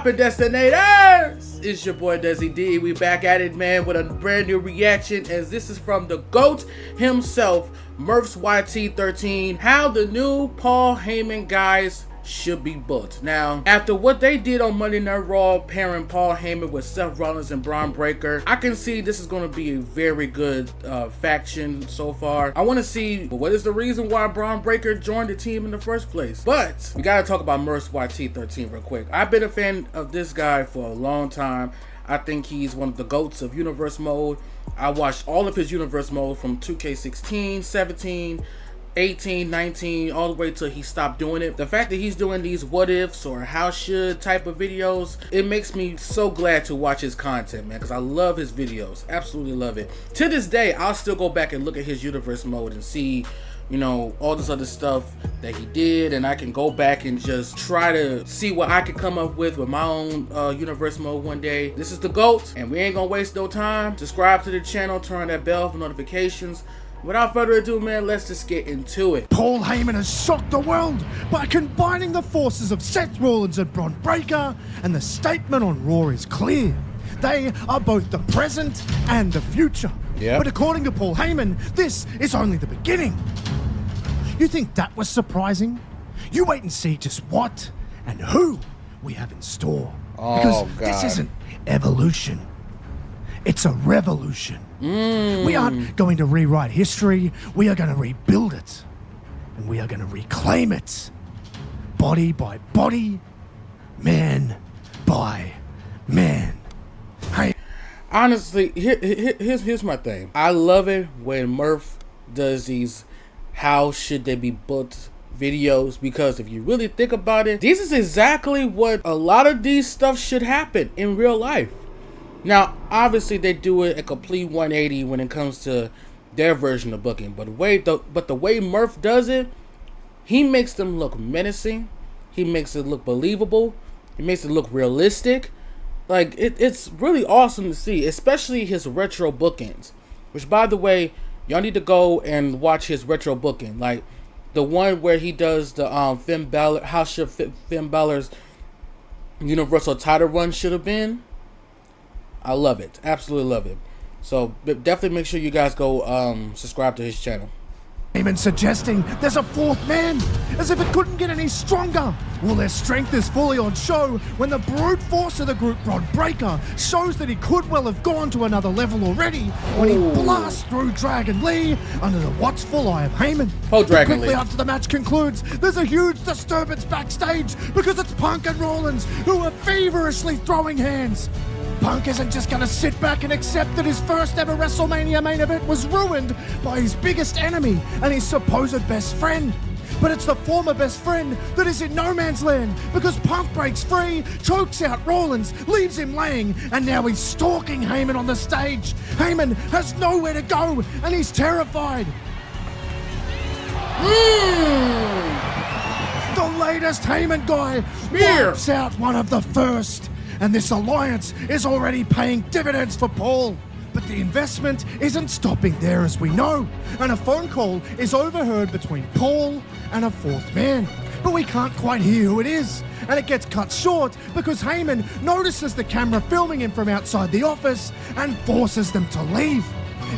poppin', Destinators? It's your boy Dezzy D. We back at it, man, with a brand new reaction, as this is from the GOAT himself, Murph's YT13, how the new Paul Heyman guys should be booked. Now, after what they did on Monday Night Raw, pairing Paul Heyman with Seth Rollins and Braun Breaker, I can see this is going to be a very good faction so far. I want to see what is the reason why Braun Breaker joined the team in the first place. But we got to talk about Murph's YT13 real quick. I've been a fan of this guy for a long time. I think he's one of the GOATs of Universe Mode. I watched all of his Universe Mode from 2K16, 17, 18, 19, all the way till he stopped doing it. The fact that he's doing these what ifs or how should type of videos, it makes me so glad to watch his content, man, because I love his videos. Absolutely love it. To this day, I'll still go back and look at his Universe Mode and see, you know, all this other stuff that he did, and I can go back and just try to see what I can come up with my own Universe Mode one day. This is the GOAT, and we ain't gonna waste no time. Subscribe to the channel, turn on that bell for notifications. Without further ado, man, let's just get into it. Paul Heyman has shocked the world by combining the forces of Seth Rollins and Braun Breaker, and the statement on Raw is clear. They are both the present and the future. Yep. But according to Paul Heyman, this is only the beginning. You think that was surprising? You wait and see just what and who we have in store. Because this isn't evolution. It's a revolution. We aren't going to rewrite history. We are going to rebuild it. And we are going to reclaim it. Body by body, man by man. Hey. Honestly, here's my thing. I love it when Murph does these how should they be booked videos, because if you really think about it, this is exactly what a lot of these stuff should happen in real life. Now, obviously, they do it a complete 180 when it comes to their version of booking. But the way Murph does it, he makes them look menacing. He makes it look believable. He makes it look realistic. Like, it's really awesome to see, especially his retro bookings. Which, by the way, y'all need to go and watch his retro booking. Like, the one where he does the Finn Balor, how should Finn Balor's Universal title run should have been. I love it. Absolutely love it. So definitely make sure you guys go subscribe to his channel. Heyman suggesting there's a fourth man, as if it couldn't get any stronger. Well, their strength is fully on show when the brute force of the group, Braun Breaker, shows that he could well have gone to another level already when he blasts through Dragon Lee under the watchful eye of Heyman. Dragon Quickly Lee. after the match concludes, there's a huge disturbance backstage because it's Punk and Rollins who are feverishly throwing hands. Punk isn't just going to sit back and accept that his first ever WrestleMania main event was ruined by his biggest enemy and his supposed best friend. But it's the former best friend that is in no man's land, because Punk breaks free, chokes out Rollins, leaves him laying, and now he's stalking Heyman on the stage. Heyman has nowhere to go and he's terrified. The latest Heyman guy wipes out one of the first. And this alliance is already paying dividends for Paul. But the investment isn't stopping there, as we know. And a phone call is overheard between Paul and a fourth man. But we can't quite hear who it is. And it gets cut short because Heyman notices the camera filming him from outside the office and forces them to leave.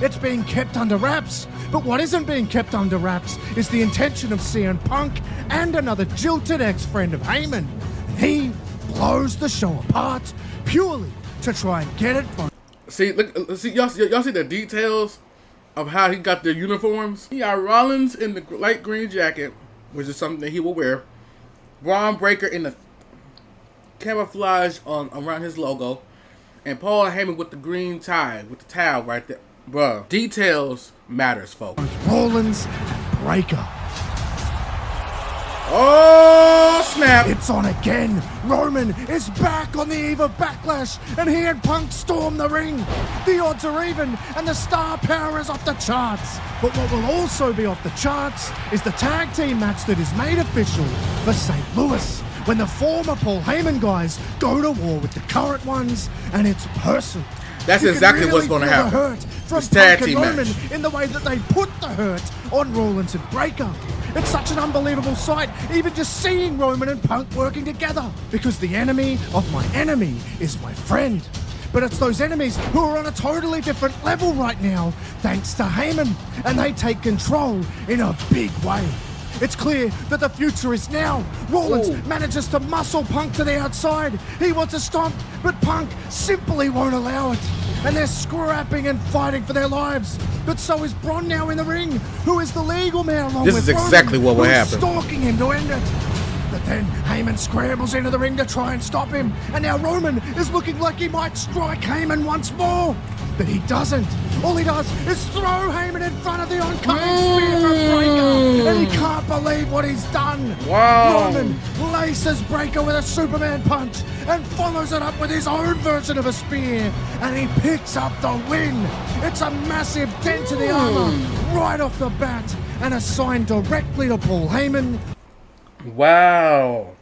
It's being kept under wraps. But what isn't being kept under wraps is the intention of CM Punk and another jilted ex-friend of Heyman. And he blows the show apart purely to try and get it from. See, look, see, y'all see the details of how he got the uniforms. He got Rollins in the light green jacket, which is something that he will wear. Braun Breaker in the camouflage around his logo, and Paul Heyman with the green tie, with the towel right there. Bruh, details matters, folks. Rollins and Breaker. Oh, snap. It's on again. Roman is back on the eve of Backlash, and he and Punk storm the ring. The odds are even, and the star power is off the charts. But what will also be off the charts is the tag team match that is made official for St. Louis, when the former Paul Heyman guys go to war with the current ones, and it's personal. That's exactly what's going to happen. From this tag Punk team and Roman match. in the way that they put the hurt on Rollins and Breaker. It's such an unbelievable sight, even just seeing Roman and Punk working together. Because the enemy of my enemy is my friend. But it's those enemies who are on a totally different level right now, thanks to Heyman. And they take control in a big way. It's clear that the future is now. Rollins manages to muscle Punk to the outside. He wants to stomp, but Punk simply won't allow it. And they're scrapping and fighting for their lives. But so is Braun now in the ring, who is the legal man along with This is exactly what will happen. Stalking him to end it. But then Heyman scrambles into the ring to try and stop him. And now Roman is looking like he might strike Heyman once more. But he doesn't. All he does is throw Heyman in front of the oncoming spear from Breaker. And he can't believe what he's done. Wow. Roman laces Breaker with a Superman punch and follows it up with his own version of a spear. And he picks up the win. It's a massive dent to the armor right off the bat and assigned directly to Paul Heyman. Wow.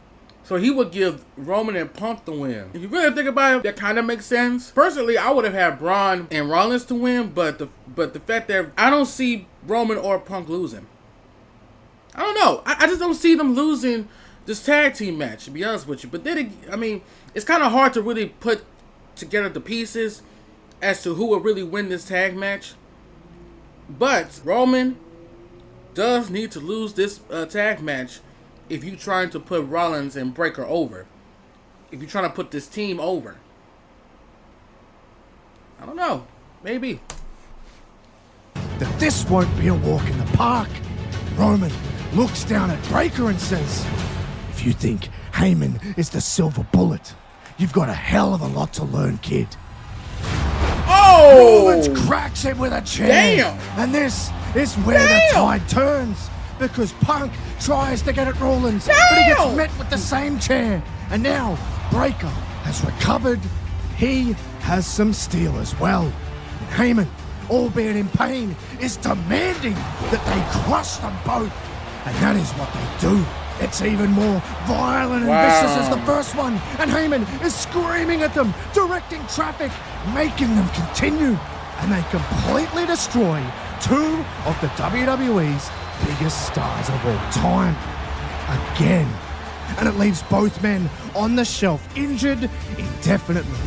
So he would give Roman and Punk the win. If you really think about it, that kind of makes sense. Personally, I would have had Braun and Rollins to win, but the fact that I don't see Roman or Punk losing. I don't know. I just don't see them losing this tag team match, to be honest with you. But then, I mean, it's kind of hard to really put together the pieces as to who will really win this tag match. But Roman does need to lose this tag match if you're trying to put Rollins and Breaker over. If you're trying to put this team over. I don't know. Maybe. That this won't be a walk in the park. Roman looks down at Breaker and says, if you think Heyman is the silver bullet, you've got a hell of a lot to learn, kid. Oh! Rollins cracks him with a chair. Damn! And this is where the tide turns. Because Punk tries to get at Rollins, but he gets met with the same chair. And now Breaker has recovered. He has some steel as well. And Heyman, albeit in pain, is demanding that they crush them both. And that is what they do. It's even more violent and vicious as the first one. And Heyman is screaming at them, directing traffic, making them continue. And they completely destroy two of the WWE's biggest stars of all time. Again. And it leaves both men on the shelf, injured indefinitely.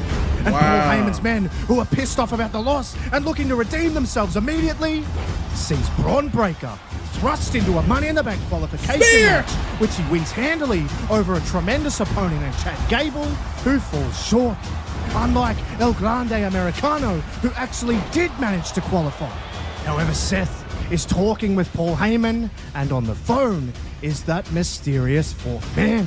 And Paul Heyman's men, who are pissed off about the loss and looking to redeem themselves immediately, sees Braun Breaker thrust into a Money in the Bank qualification match, which he wins handily over a tremendous opponent in Chad Gable, who falls short. Unlike El Grande Americano, who actually did manage to qualify. However, Seth is talking with Paul Heyman, and on the phone is that mysterious fourth man.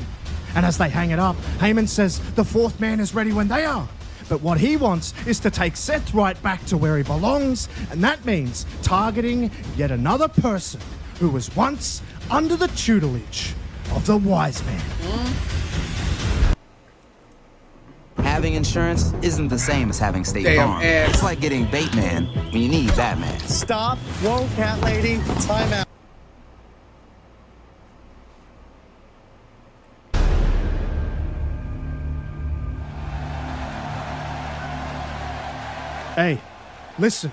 And as they hang it up, Heyman says the fourth man is ready when they are. But what he wants is to take Seth right back to where he belongs, and that means targeting yet another person who was once under the tutelage of the wise man. Having insurance isn't the same as having State Farm. It's like getting Bateman when you need Batman. Stop. Whoa, cat lady. Time out. Hey, listen.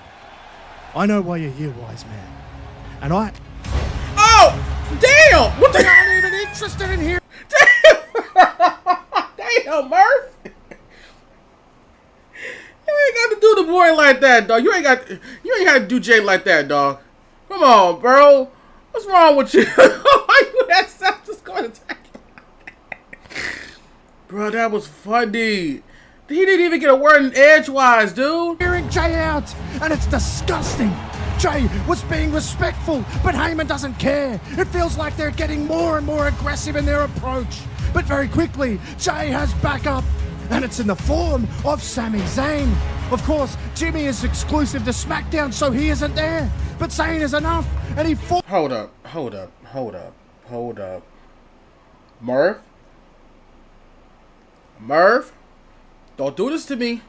I know why you're here, wise man. And I... Oh! Damn! What the... They aren't even interested in here. Damn, Murph! You ain't got to do the boy like that, dog. You ain't got to do Jay like that, dog. Come on, bro. What's wrong with you? Why you that stuff just going to attack you? Bro, that was funny. He didn't even get a word in edgewise, dude. Hearing Jay out, and it's disgusting. Jay was being respectful, but Heyman doesn't care. It feels like they're getting more and more aggressive in their approach. But very quickly, Jay has backup, and it's in the form of Sami Zayn. Of course, Jimmy is exclusive to SmackDown, so he isn't there. But Zayn is enough, and he fought. Hold up. Murph? Don't do this to me.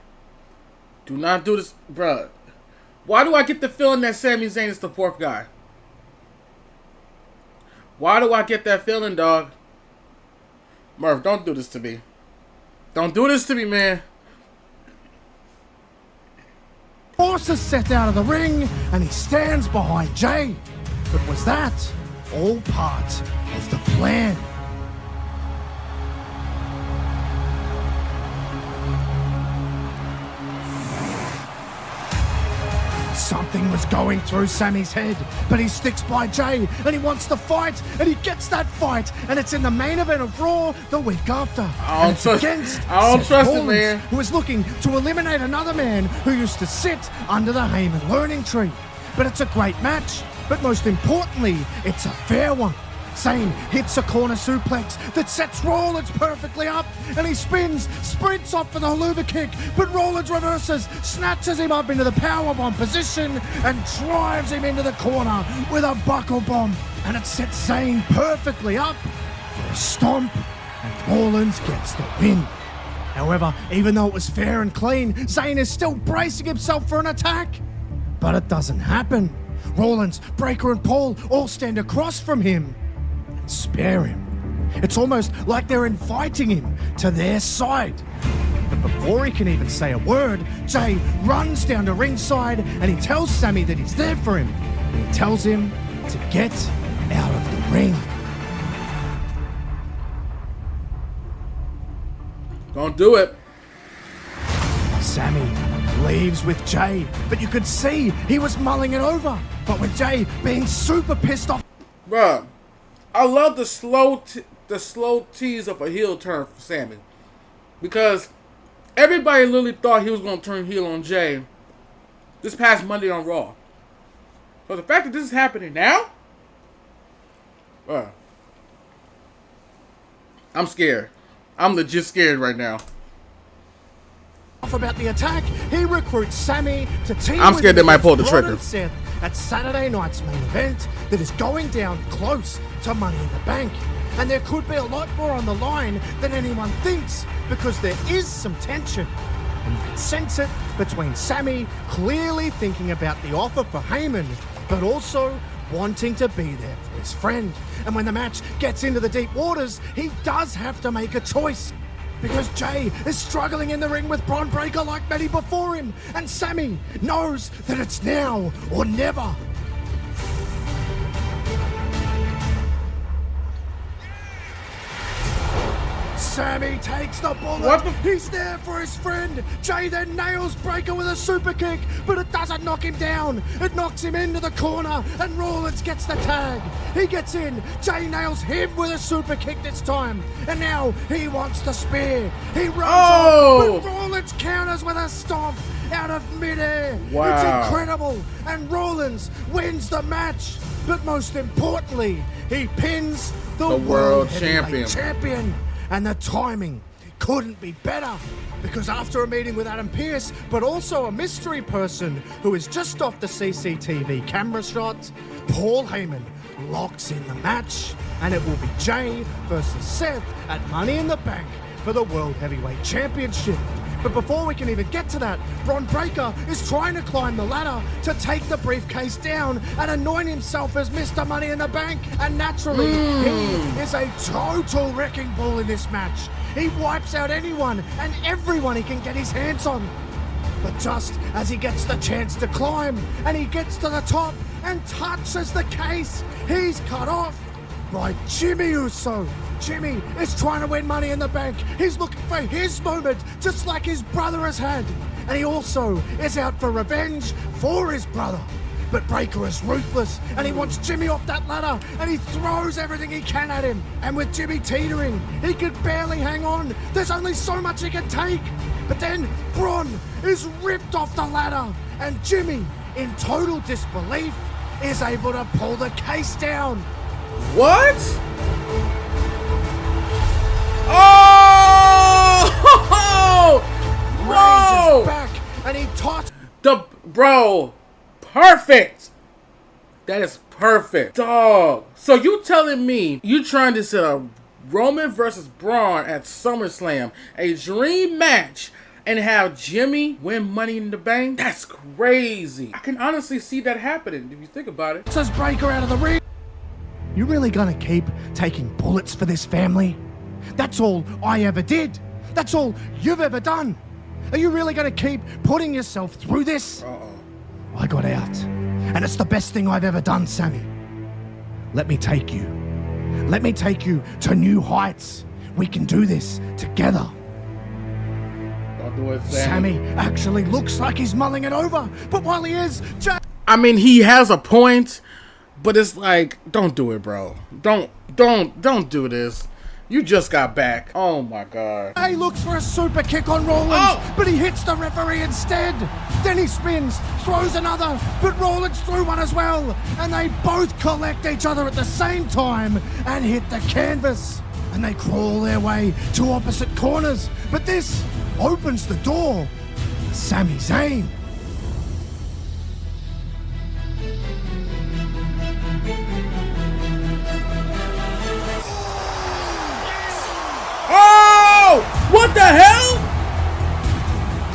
Do not do this, bruh. Why do I get the feeling that Sami Zayn is the fourth guy? Why do I get that feeling, dog? Murph, don't do this to me. Don't do this to me, man. Forces Seth out of the ring, and he stands behind Jay. But was that all part of the plan. Something was going through Sammy's head, but he sticks by Jay and he wants to fight, and he gets that fight, and it's in the main event of Raw the week after. I don't trust it, man. Who is looking to eliminate another man who used to sit under the Heyman learning tree. But it's a great match, but most importantly, it's a fair one. Zayn hits a corner suplex that sets Rollins perfectly up, and he sprints off for the haluva kick, but Rollins reverses, snatches him up into the powerbomb position, and drives him into the corner with a buckle bomb, and it sets Zayn perfectly up for a stomp, and Rollins gets the win. However, even though it was fair and clean, Zayn is still bracing himself for an attack, but it doesn't happen. Rollins, Breakker, and Paul all stand across from him. Spare him. It's almost like they're inviting him to their side. But before he can even say a word, Jay runs down to ringside and he tells Sammy that he's there for him. And he tells him to get out of the ring. Don't do it. Sammy leaves with Jay, but you could see he was mulling it over. But with Jay being super pissed off. Bruh. I love the slow tease of a heel turn for Sammy, because everybody literally thought he was going to turn heel on Jay this past Monday on Raw. So the fact that this is happening now, I'm scared. I'm legit scared right now. About the attack, he recruits Sammy to team. I'm scared they might pull the trigger. Seth at Saturday night's main event that is going down close to Money in the Bank. And there could be a lot more on the line than anyone thinks, because there is some tension. And you can sense it between Sammy clearly thinking about the offer for Heyman, but also wanting to be there for his friend. And when the match gets into the deep waters, he does have to make a choice. Because Jay is struggling in the ring with Bron Breakker like many before him, and Sammy knows that it's now or never. Sammy takes the bullet. He's there for his friend. Jay then nails Breakker with a super kick, but it doesn't knock him down. It knocks him into the corner, and Rollins gets the tag. He gets in. Jay nails him with a super kick this time, and now he wants the spear. He runs up, but Rollins counters with a stomp out of midair. Wow. It's incredible, and Rollins wins the match. But most importantly, he pins the world champion. And the timing couldn't be better, because after a meeting with Adam Pearce, but also a mystery person who is just off the CCTV camera shots, Paul Heyman locks in the match, and it will be Jay versus Seth at Money in the Bank for the World Heavyweight Championship. But before we can even get to that, Bron Breakker is trying to climb the ladder to take the briefcase down and anoint himself as Mr. Money in the Bank. And naturally, he is a total wrecking ball in this match. He wipes out anyone and everyone he can get his hands on. But just as he gets the chance to climb and he gets to the top and touches the case, he's cut off by Jimmy Uso. Jimmy is trying to win Money in the Bank. He's looking for his moment, just like his brother has had. And he also is out for revenge for his brother. But Breakker is ruthless, and he wants Jimmy off that ladder, and he throws everything he can at him. And with Jimmy teetering, he could barely hang on. There's only so much he can take. But then Bron is ripped off the ladder, and Jimmy, in total disbelief, is able to pull the case down. What? Oh! Whoa! Back, and he tossed bro. Perfect. That is perfect, dog. So you telling me you trying to set a Roman versus Braun at SummerSlam, a dream match, and have Jimmy win Money in the Bank? That's crazy. I can honestly see that happening if you think about it. Says Breakker out of the ring. You really gonna keep taking bullets for this family? That's all I ever did. That's all you've ever done. Are you really gonna keep putting yourself through this? I got out, and it's the best thing I've ever done, Sammy. let me take you. Let me take you to new heights. We can do this together. Don't do it, Sammy. Sammy actually looks like he's mulling it over, but while he is, I mean, he has a point, but it's like, don't do it, bro. Don't do this. You just got back. Oh my God. He looks for a super kick on Rollins, but he hits the referee instead. Then he spins, throws another, but Rollins threw one as well. And they both collect each other at the same time and hit the canvas. And they crawl their way to opposite corners. But this opens the door for Sami Zayn. Oh! What the hell?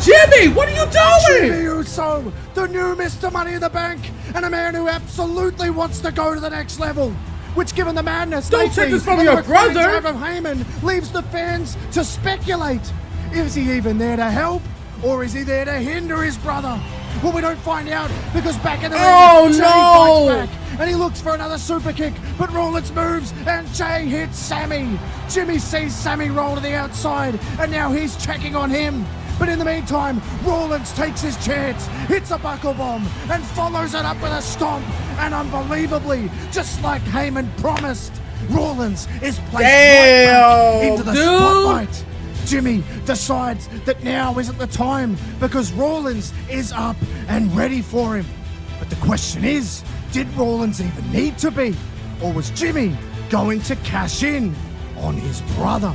Jimmy, what are you doing? Jimmy Uso, the new Mr. Money in the Bank, and a man who absolutely wants to go to the next level. Which, given the madness, don't take this from your brother. Of Heyman leaves the fans to speculate. Is he even there to help, or is he there to hinder his brother? Well, we don't find out because back in the ring, Jay fights back and he looks for another super kick, but Rollins moves and Jay hits Sammy. Jimmy sees Sammy roll to the outside and now he's checking on him. But in the meantime, Rollins takes his chance, hits a buckle bomb, and follows it up with a stomp. And unbelievably, just like Heyman promised, Rollins is placed right back into the spotlight. Jimmy decides that now isn't the time because Rollins is up and ready for him. But the question is, did Rollins even need to be? Or was Jimmy going to cash in on his brother?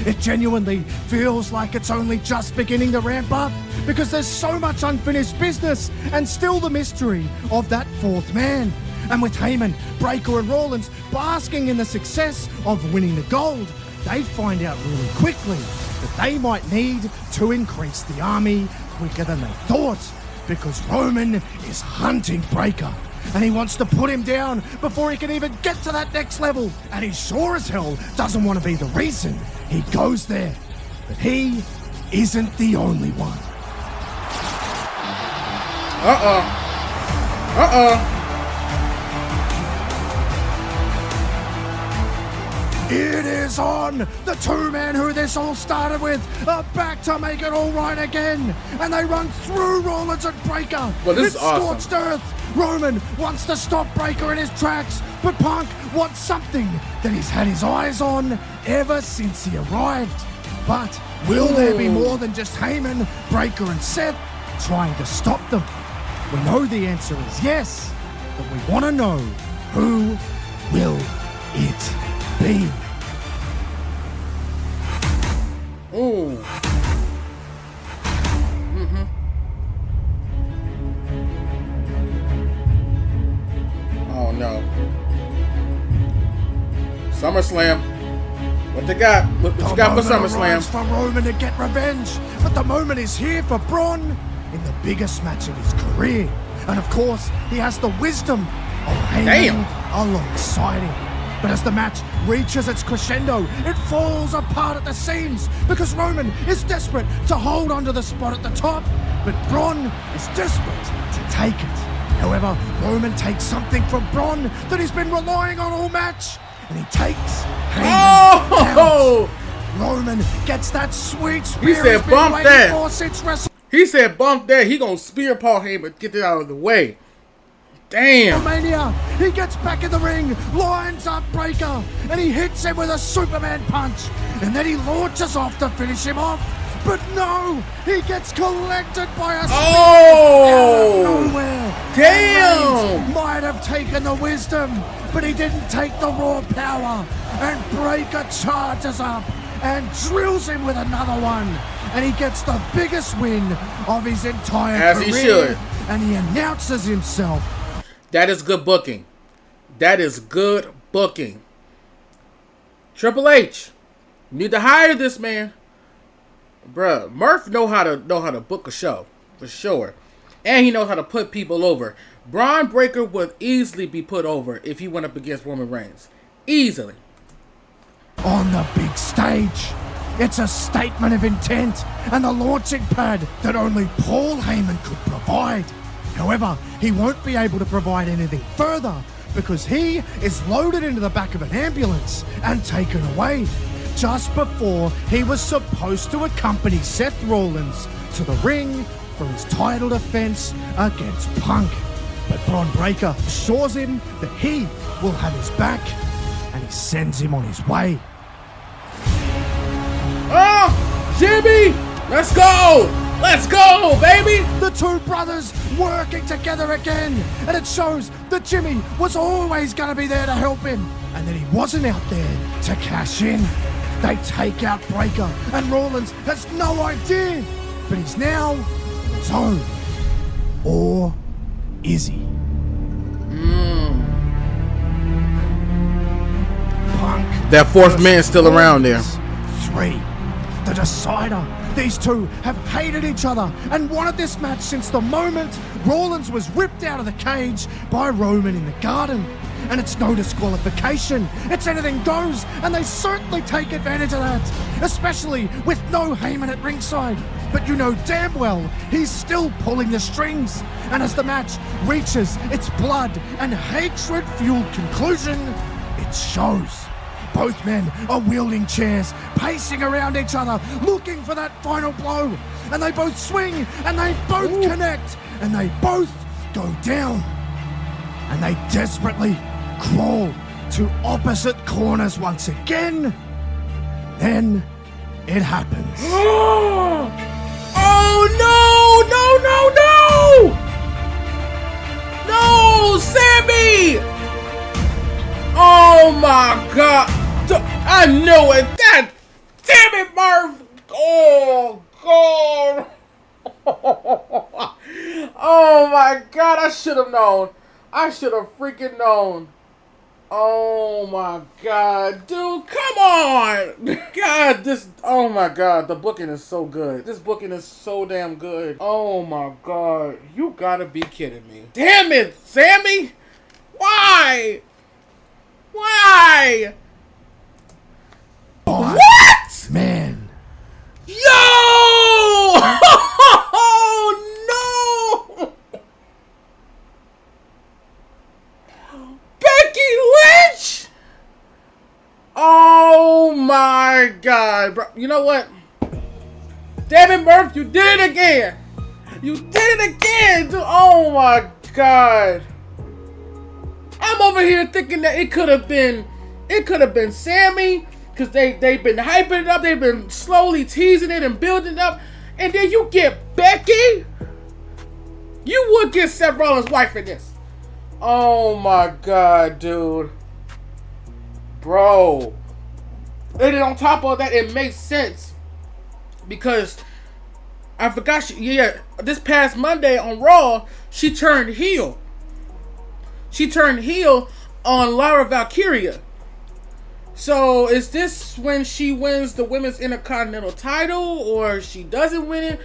It genuinely feels like it's only just beginning to ramp up because there's so much unfinished business and still the mystery of that fourth man. And with Heyman, Breakker and Rollins basking in the success of winning the gold, they find out really quickly that they might need to increase the army quicker than they thought because Roman is hunting Breakker and he wants to put him down before he can even get to that next level, and he sure as hell doesn't want to be the reason he goes there. But he isn't the only one. It is on! The two men who this all started with are back to make it all right again! And they run through Rollins and Breakker! Well, this is awesome. Scorched earth! Roman wants to stop Breakker in his tracks, but Punk wants something that he's had his eyes on ever since he arrived. But will there be more than just Heyman, Breakker and Seth trying to stop them? We know the answer is yes, but we want to know, who will it be? Ooh. Oh no. SummerSlam. What they got? What you got for SummerSlam? For Roman to get revenge, but the moment is here for Braun in the biggest match of his career. And of course, he has the wisdom of Heyman alongside him. But as the match reaches its crescendo, it falls apart at the seams because Roman is desperate to hold onto the spot at the top, but Braun is desperate to take it. However, Roman takes something from Braun that he's been relying on all match, and he takes Heyman out. Roman gets that sweet spear. He said bump that. Since He said bump that. He gonna spear Paul Heyman. Get it out of the way. Damn. Mania. He gets back in the ring, lines up Breakker, and he hits him with a Superman punch. And then he launches off to finish him off. But no, he gets collected by a spear out of nowhere. Damn. Might have taken the wisdom, but he didn't take the raw power. And Breakker charges up and drills him with another one. And he gets the biggest win of his entire career. As he should. And he announces himself. That is good booking. That is good booking. Triple H, you need to hire this man. Bruh, Murph know how to book a show, for sure. And he knows how to put people over. Braun Breakker would easily be put over if he went up against Roman Reigns. Easily. On the big stage, it's a statement of intent and the launching pad that only Paul Heyman could provide. However, he won't be able to provide anything further because he is loaded into the back of an ambulance and taken away just before he was supposed to accompany Seth Rollins to the ring for his title defense against Punk. But Bron Breakker assures him that he will have his back, and he sends him on his way. Oh, Jimmy, let's go! Let's go, baby! The two brothers working together again, and it shows that Jimmy was always going to be there to help him, and that he wasn't out there to cash in. They take out Breakker, and Rollins has no idea, but he's now on his own. Or is he? Punk. That fourth man's still around there. 3. The decider. These two have hated each other and wanted this match since the moment Rollins was ripped out of the cage by Roman in the garden. And it's no disqualification. It's anything goes, and they certainly take advantage of that, especially with no Heyman at ringside. But you know damn well he's still pulling the strings. And as the match reaches its blood and hatred-fueled conclusion, it shows. Both men are wielding chairs, pacing around each other, looking for that final blow. And they both swing, and they both connect, and they both go down. And they desperately crawl to opposite corners once again. Then it happens. Oh no, no, no, no! No, Sammy! Oh my God. I knew it. That damn it, Murph. Oh God. Oh my God. I should have known. I should have freaking known. Oh my God, dude, come on. God, oh my God, the booking is so good. This booking is so damn good. Oh my God, you gotta be kidding me. Damn it, Sammy. Why? Why? What? Man. Yo! Oh no! Becky Lynch! Oh my God, bro. You know what? Damn it, Murph, you did it again. You did it again, dude. Oh my God. I'm over here thinking that it could have been Sammy, because they've been hyping it up, they've been slowly teasing it and building it up, and then you get Becky. You would get Seth Rollins' wife in this. Oh my God, dude. Bro. And then on top of that, it makes sense. Because I forgot, this past Monday on Raw, she turned heel. She turned heel on Lara Valkyria. So is this when she wins the Women's Intercontinental title, or she doesn't win it?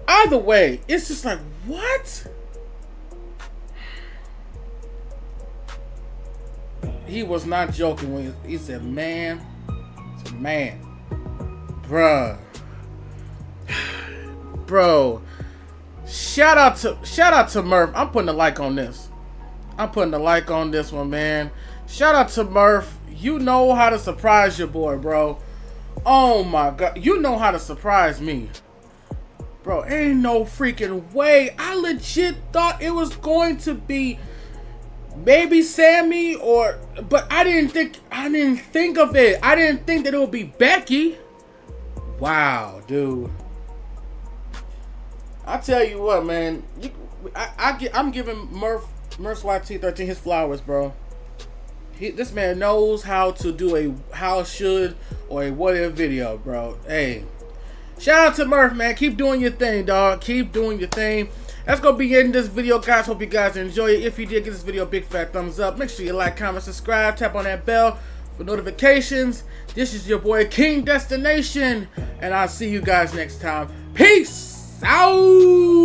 Either way, it's just like, what? He was not joking when he said, man, it's a man. Bruh. Bro. Shout out to Murph. I'm putting a like on this. I'm putting a like on this one, man. Shout out to Murph. You know how to surprise your boy, bro. Oh my God. You know how to surprise me. Bro, ain't no freaking way. I legit thought it was going to be maybe Sammy, but I didn't think of it. I didn't think that it would be Becky. Wow, dude. I tell you what, man. I'm giving Murph's YT13 his flowers, bro. This man knows how to do a how should or a what if video, bro. Hey, shout out to Murph, man. Keep doing your thing, dog. Keep doing your thing. That's gonna be it in this video, guys. Hope you guys enjoy it. If you did, give this video a big fat thumbs up. Make sure you like, comment, subscribe, tap on that bell for notifications. This is your boy King Deztination, and I'll see you guys next time. Peace out.